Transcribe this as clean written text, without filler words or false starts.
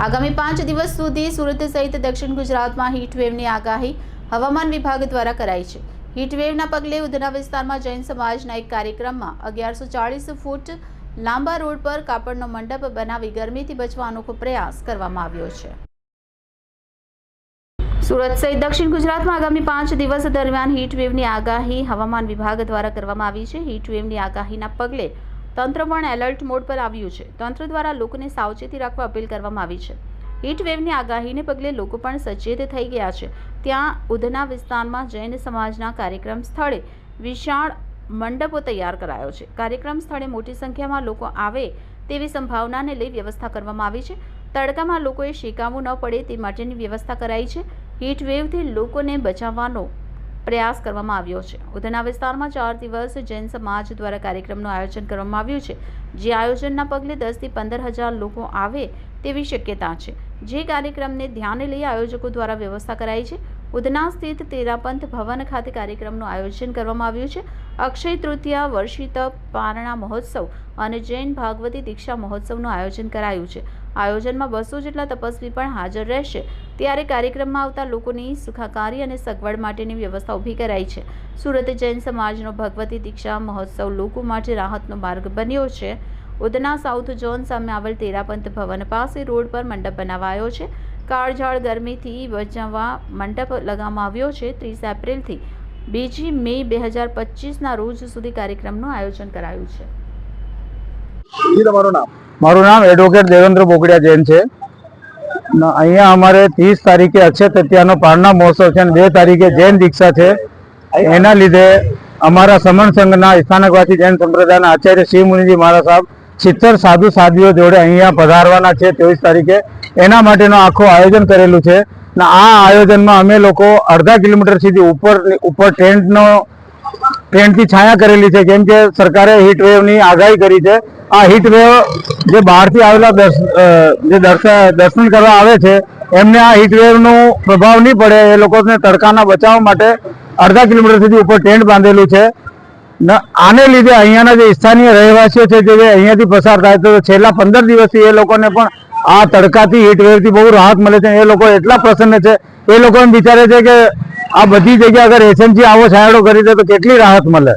આગામી 5 દિવસ સુધી સુરત સહિત દક્ષિણ ગુજરાતમાં હીટવેવની આગાહી હવામાન વિભાગ દ્વારા કરાઈ છે। હીટવેવના પગલે ઉધના વિસ્તારમાં જૈન સમાજના એક કાર્યક્રમમાં 1140 ફૂટ લાંબા રોડ પર કાપડનો મંડપ બનાવી ગરમીથી બચવા અનોખો પ્રયાસ કરવામાં આવ્યો છે। સુરત સહિત દક્ષિણ ગુજરાતમાં આગામી 5 દિવસ દરમિયાન હીટવેવની આગાહી હવામાન વિભાગ દ્વારા કરવામાં આવી છે। હીટવેવની આગાહીના પગલે તંત્ર પણ એલર્ટ મોડ પર આવ્યું છે। તંત્ર દ્વારા લોકોને સાવચેતી રાખવા અપીલ કરવામાં આવી છે। હીટવેવની આગાહીને પગલે લોકો પણ સચેત થઈ ગયા છે। ત્યાં ઉધના વિસ્તારમાં જૈન સમાજના કાર્યક્રમ સ્થળે વિશાળ મંડપો તૈયાર કરાયો છે। કાર્યક્રમ સ્થળે મોટી સંખ્યામાં લોકો આવે તેવી સંભાવનાને લઈ વ્યવસ્થા કરવામાં આવી છે। તડકામાં લોકોએ શેકાવું ન પડે તે માટેની વ્યવસ્થા કરાઈ છે। હીટવેવથી લોકોને બચાવવાનો પ્રયાસ કરવામાં આવ્યો છે। ઉધના વિસ્તારમાં 4 દિવસ જૈન સમાજ દ્વારા કાર્યક્રમનું આયોજન કરવામાં આવ્યું છે। જે આયોજનના પગલે 10 થી 15,000 લોકો આવે તેવી શક્યતા છે। જે કાર્યક્રમને ધ્યાને લઈ આયોજકો દ્વારા વ્યવસ્થા કરાઈ છે। ઉધના સ્થિત તેરાપંથ ભવન ખાતે કાર્યક્રમનું આયોજન કરવામાં આવ્યું છે। અક્ષય તૃતીયા, વર્ષિત પારણા મહોત્સવ અને જૈન ભાગવતી દીક્ષા મહોત્સવનું આયોજન કરાયું છે। આયોજનમાં 200 જેટલા તપસ્વી પણ હાજર રહેશે। ત્યારે કાર્યક્રમમાં આવતા લોકોની સુખાકારી અને સગવડ માટેની વ્યવસ્થા ઊભી કરાઈ છે। સુરત જૈન સમાજનો ભગવતી દીક્ષા મહોત્સવ લોકો માટે રાહતનો માર્ગ બન્યો છે। ઉધના સાઉથ ઝોન સામે આવેલ તેરાપંથ ભવન પાસે રોડ પર મંડપ બનાવાયો છે। કાળઝાળ ગરમીથી બચાવવા મંડપ લગાવવામાં આવ્યો છે। 30 એપ્રિલથી 2 મે 2025ના રોજ સુધી કાર્યક્રમનું આયોજન કરાયું છે। મારું નામ એડવોકેટ દેવેન્દ્ર બોકડિયા જૈન છે। અહીંયા અમારે 30 તારીખે અક્ષય તૃતીયાનો પારણા મહોત્સવ છે અને 2 તારીખે જૈન દીક્ષા છે। એના લીધે અમારા સમન સંઘના સ્થાનકવાસી જૈન સંપ્રદાયના આચાર્ય શિવ મુનિજી મહારાજ સાહેબ 70 સાધુ સાધ્વીઓ જોડે અહીંયા પધારવાના છે 23 તારીખે। એના માટેનું આખું આયોજન કરેલું છે અને આ આયોજનમાં અમે લોકો અડધા કિલોમીટર સુધી ઉપર ટેન્ટથી છાયા કરેલી છે, કેમ કે સરકારે હીટવેવની આગાહી કરી છે। આ હીટવેવ જે બહારથી આવેલા જે દર્શન કરવા આવે છે એમને આ હીટવેવનો પ્રભાવ નહીં પડે એ લોકોને તડકાના બચાવ માટે અડધા કિલોમીટર સુધી ઉપર ટેન્ટ બાંધેલું છે। આને લીધે અહીંયાના જે સ્થાનીય રહેવાસીઓ છે જે અહીંયાથી પસાર થાય તો છેલ્લા 15 દિવસથી એ લોકોને પણ આ તડકાથી હીટવેવથી બહુ રાહત મળે છે। એ લોકો એટલા પ્રસન્ન છે, એ લોકો એમ વિચારે છે કે આ બધી જગ્યા અગર એસએમસી આવો છાંયડો કરી દે તો કેટલી રાહત મળે।